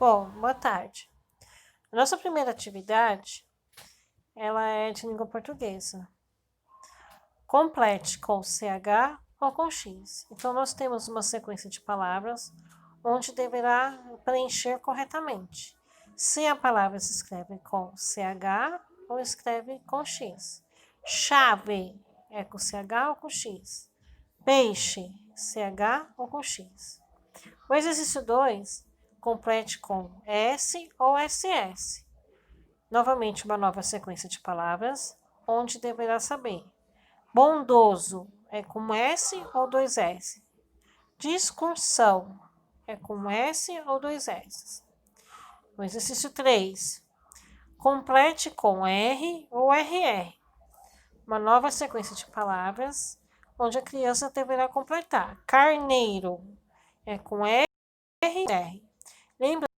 Bom, boa tarde. A nossa primeira atividade, ela é de língua portuguesa. Complete com CH ou com X. Então, nós temos uma sequência de palavras onde deverá preencher corretamente. Se a palavra se escreve com CH ou escreve com X. Chave é com CH ou com X. Peixe, CH ou com X. O exercício 2, complete com S ou SS. Novamente, uma nova sequência de palavras, onde deverá saber. Bondoso é com S ou dois S. Discussão é com S ou dois S. O exercício 3, complete com R ou RR. Uma nova sequência de palavras, onde a criança deverá completar. Carneiro é com R e R. Lembrando,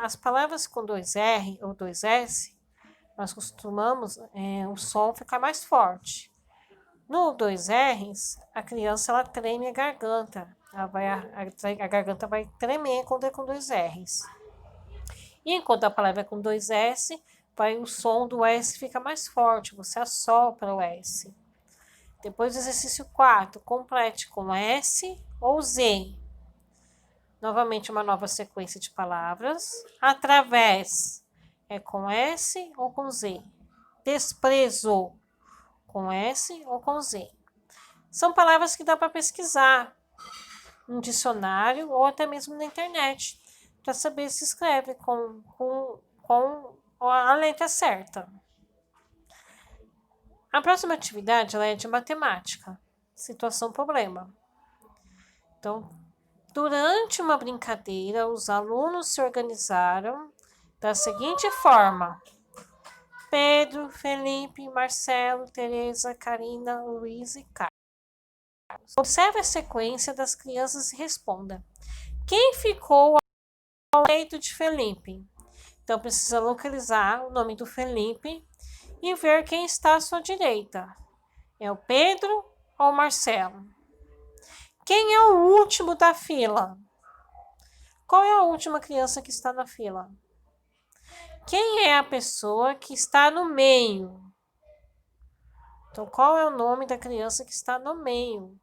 as palavras com dois R ou dois S, nós costumamos o som ficar mais forte. No dois R's, a criança ela treme a garganta. A garganta vai tremer quando é com dois R's. E enquanto a palavra é com dois S, o som do S fica mais forte, você assopra o S. Depois do exercício 4, complete com S ou Z. Novamente, uma nova sequência de palavras. Através é com S ou com Z. Desprezo, com S ou com Z. São palavras que dá para pesquisar no dicionário ou até mesmo na internet, para saber se escreve com a letra certa. A próxima atividade ela é de matemática, situação-problema. Então, durante uma brincadeira, os alunos se organizaram da seguinte forma: Pedro, Felipe, Marcelo, Tereza, Karina, Luiz e Carlos. Observe a sequência das crianças e responda. Quem ficou ao lado de Felipe? Então, precisa localizar o nome do Felipe e ver quem está à sua direita. É o Pedro ou o Marcelo? Quem é o último da fila? Qual é a última criança que está na fila? Quem é a pessoa que está no meio? Então, qual é o nome da criança que está no meio?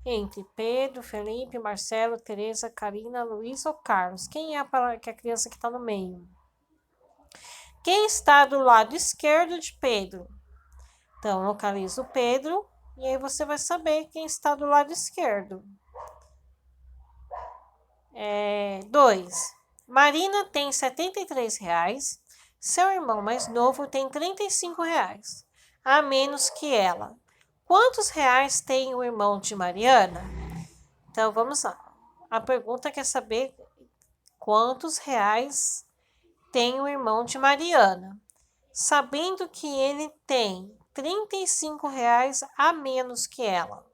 Entre Pedro, Felipe, Marcelo, Tereza, Karina, Luiz ou Carlos? Quem é a criança que está no meio? Quem está do lado esquerdo de Pedro? Então, localiza o Pedro e aí você vai saber quem está do lado esquerdo. 2. Marina tem R$ 73. Seu irmão mais novo tem R$ 35, a menos que ela. Quantos reais tem o irmão de Mariana? Então, vamos lá. A pergunta quer saber quantos reais tem o irmão de Mariana. Sabendo que ele tem R$ 35 a menos que ela.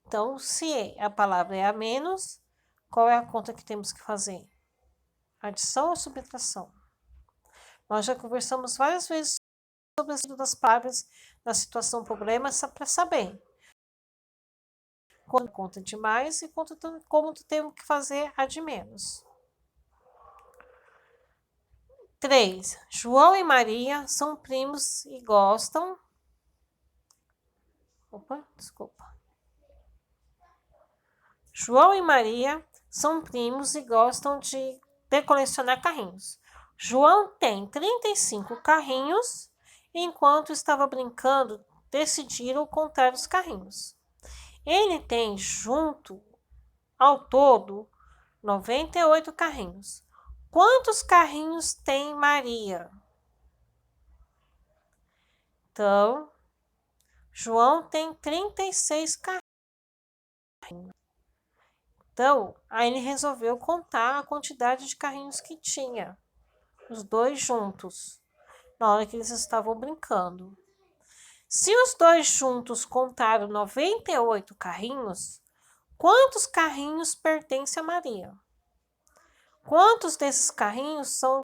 Então, se a palavra é a menos, qual é a conta que temos que fazer? Adição ou subtração? Nós já conversamos várias vezes sobre o estudo das palavras na situação problema para saber quando conta de mais e como temos que fazer a de menos. 3. João e Maria são primos e gostam... João e Maria são primos e gostam de colecionar carrinhos. João tem 35 carrinhos, enquanto estava brincando, decidiram contar os carrinhos. Ele tem, junto ao todo, 98 carrinhos. Quantos carrinhos tem Maria? Então, João tem 36 carrinhos. Então, aí ele resolveu contar a quantidade de carrinhos que tinha, os dois juntos, na hora que eles estavam brincando. Se os dois juntos contaram 98 carrinhos, quantos carrinhos pertencem a Maria? Quantos desses carrinhos são...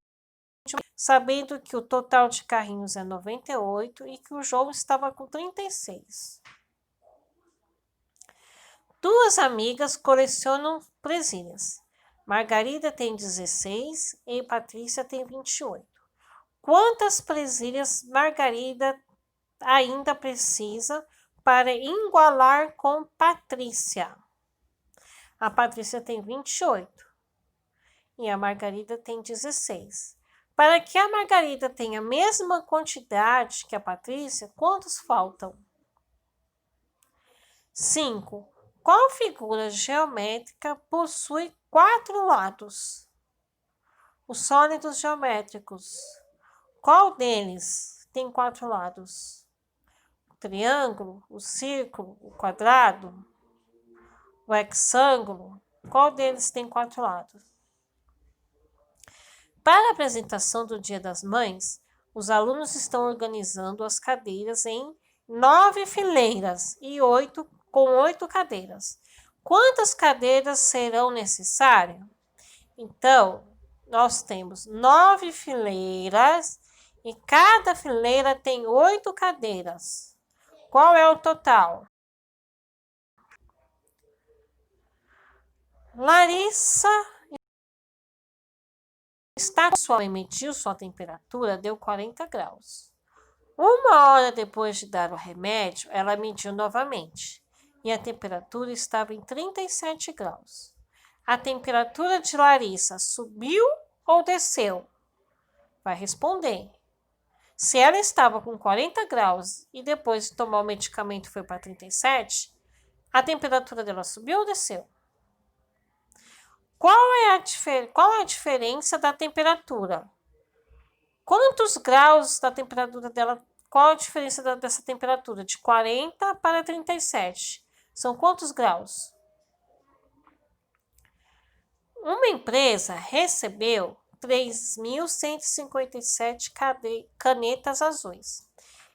Sabendo que o total de carrinhos é 98 e que o João estava com 36. Duas amigas colecionam presilhas. Margarida tem 16 e Patrícia tem 28. Quantas presilhas Margarida ainda precisa para igualar com Patrícia? A Patrícia tem 28 e a Margarida tem 16. Para que a Margarida tenha a mesma quantidade que a Patrícia, quantos faltam? 5. Qual figura geométrica possui 4 lados? Os sólidos geométricos. Qual deles tem 4 lados? O triângulo, o círculo, o quadrado, o hexágono? Qual deles tem 4 lados? Para a apresentação do Dia das Mães, os alunos estão organizando as cadeiras em 9 fileiras e 8 cadeiras. Quantas cadeiras serão necessárias? Então, nós temos 9 fileiras e cada fileira tem 8 cadeiras. Qual é o total? Larissa mediu sua temperatura, deu 40 graus. 1 hora depois de dar o remédio, ela mediu novamente e a temperatura estava em 37 graus. A temperatura de Larissa subiu ou desceu? Vai responder. Se ela estava com 40 graus e depois de tomar o medicamento foi para 37, a temperatura dela subiu ou desceu? Qual é a diferença da temperatura? Quantos graus da temperatura dela? Qual a diferença dessa temperatura? De 40 para 37. São quantos graus? Uma empresa recebeu 3.157 canetas azuis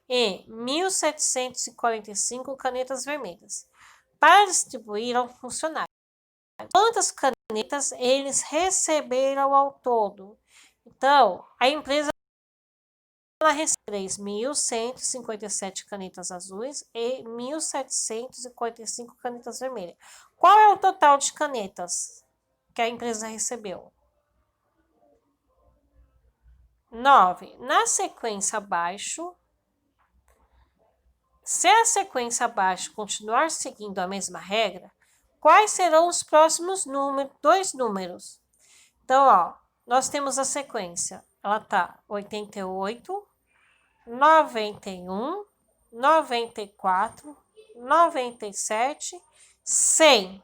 e 1.745 canetas vermelhas para distribuir ao funcionário. Quantas canetas eles receberam ao todo? Então, a empresa recebeu 3.157 canetas azuis e 1.745 canetas vermelhas. Qual é o total de canetas que a empresa recebeu? 9. Na sequência abaixo, se a sequência abaixo continuar seguindo a mesma regra, quais serão os próximos dois números? Então, ó, nós temos a sequência. Ela tá 88, 91, 94, 97, 100.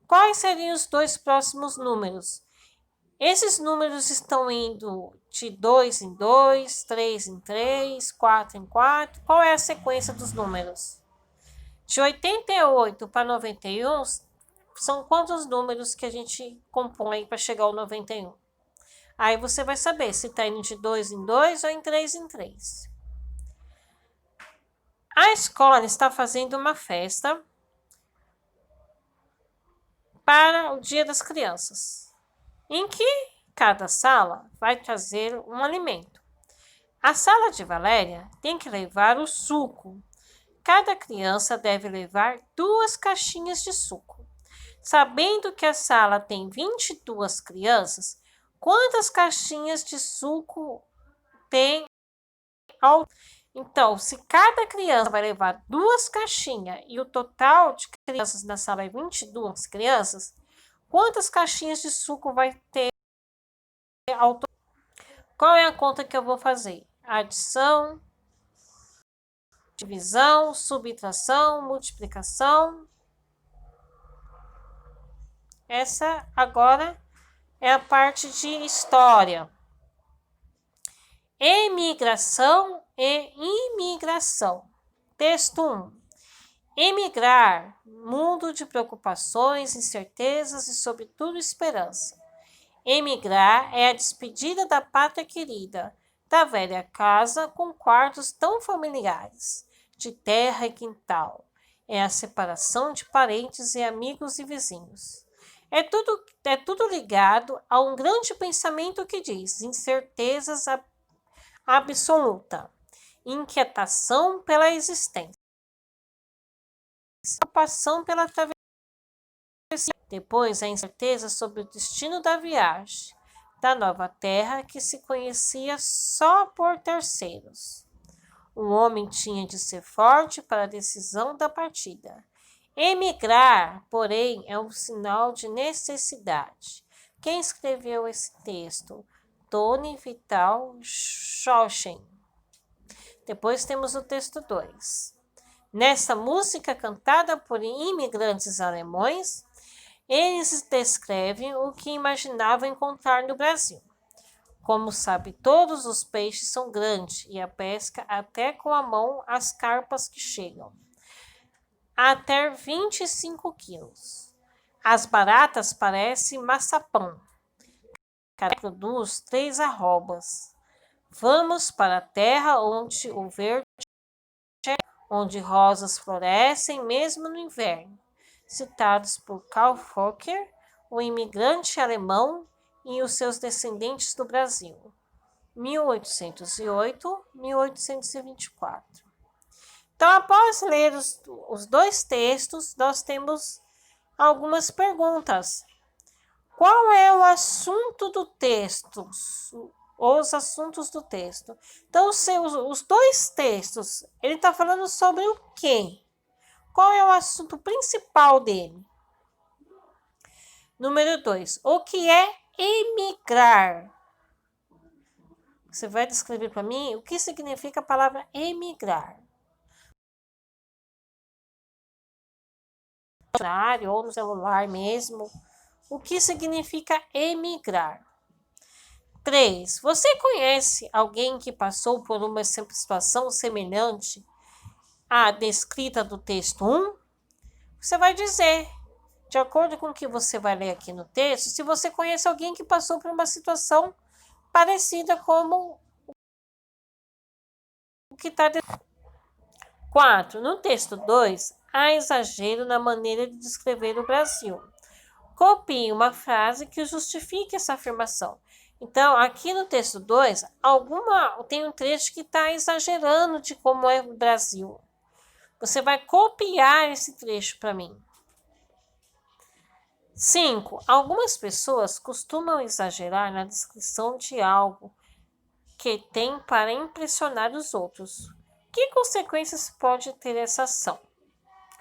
Quais seriam os dois próximos números? Esses números estão indo de 2 em 2, 3 em 3, 4 em 4. Qual é a sequência dos números? De 88 para 91, são quantos números que a gente compõe para chegar ao 91? Aí você vai saber se está indo de 2 em 2 ou em 3 em 3. A escola está fazendo uma festa para o Dia das Crianças, em que cada sala vai trazer um alimento. A sala de Valéria tem que levar o suco. Cada criança deve levar 2 caixinhas de suco. Sabendo que a sala tem 22 crianças, quantas caixinhas de suco tem? Então, se cada criança vai levar 2 caixinhas e o total de crianças na sala é 22 crianças, quantas caixinhas de suco vai ter ao total? Qual é a conta que eu vou fazer? Adição, divisão, subtração, multiplicação. Essa agora é a parte de história. Emigração e imigração. Texto 1. Emigrar, mundo de preocupações, incertezas e, sobretudo, esperança. Emigrar é a despedida da pátria querida, da velha casa com quartos tão familiares, de terra e quintal. É a separação de parentes e amigos e vizinhos. É tudo ligado a um grande pensamento que diz incertezas absoluta, inquietação pela existência, preocupação pela travessia. Depois, a incerteza sobre o destino da viagem da nova terra que se conhecia só por terceiros. O homem tinha de ser forte para a decisão da partida. Emigrar, porém, é um sinal de necessidade. Quem escreveu esse texto? Tony Vital Schochen. Depois temos o texto 2. Nesta música cantada por imigrantes alemães, eles descrevem o que imaginavam encontrar no Brasil. Como sabe, todos os peixes são grandes e a pesca até com a mão as carpas que chegam até 25 quilos. As baratas parecem maçapão. Cada produz 3 arrobas. Vamos para a terra onde o verde é, onde rosas florescem mesmo no inverno. Citados por Karl Fokker, o imigrante alemão e os seus descendentes do Brasil, 1808-1824. Então, após ler os dois textos, nós temos algumas perguntas. Qual é o assunto do texto? Os assuntos do texto. Então, os dois textos, ele está falando sobre o quê? Qual é o assunto principal dele? Número 2. O que é emigrar? Você vai descrever para mim o que significa a palavra emigrar. Ou no celular mesmo. O que significa emigrar? 3. Você conhece alguém que passou por uma situação semelhante à descrita do texto 1? Você vai dizer, de acordo com o que você vai ler aqui no texto, se você conhece alguém que passou por uma situação parecida como o que está descrito. 4. No texto 2, há exagero na maneira de descrever o Brasil. Copie uma frase que justifique essa afirmação. Então, aqui no texto 2, tem um trecho que está exagerando de como é o Brasil. Você vai copiar esse trecho para mim. 5. Algumas pessoas costumam exagerar na descrição de algo que tem para impressionar os outros. Que consequências pode ter essa ação?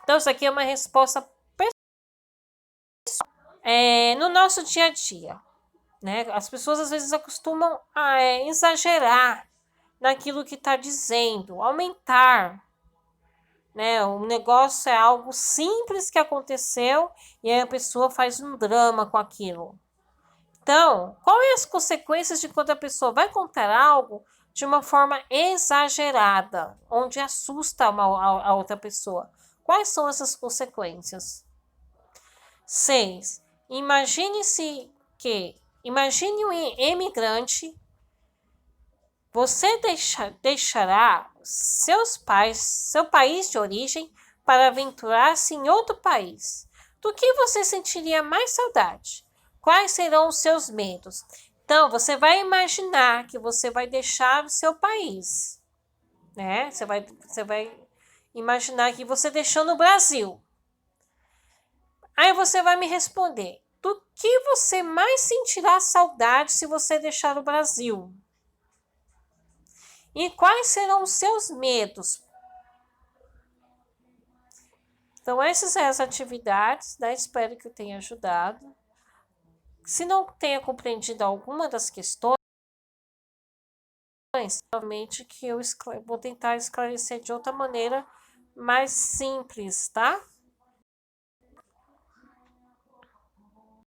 Então, isso aqui é uma resposta pessoal. No nosso dia a dia, né? As pessoas às vezes acostumam a exagerar naquilo que está dizendo, aumentar. Né? O negócio é algo simples que aconteceu e aí a pessoa faz um drama com aquilo. Então, quais as consequências de quando a pessoa vai contar algo de uma forma exagerada, onde assusta a outra pessoa? Quais são essas consequências? 6. Imagine um imigrante. Você deixará seu país de origem para aventurar-se em outro país. Do que você sentiria mais saudade? Quais serão os seus medos? Então, você vai imaginar que você vai deixar o seu país, né? Você vai imaginar que você deixou no Brasil. Aí você vai me responder, do que você mais sentirá saudade se você deixar o Brasil? E quais serão os seus medos? Então, essas são as atividades, né? Espero que eu tenha ajudado. Se não tenha compreendido alguma das questões, realmente que eu vou tentar esclarecer de outra maneira mais simples, tá?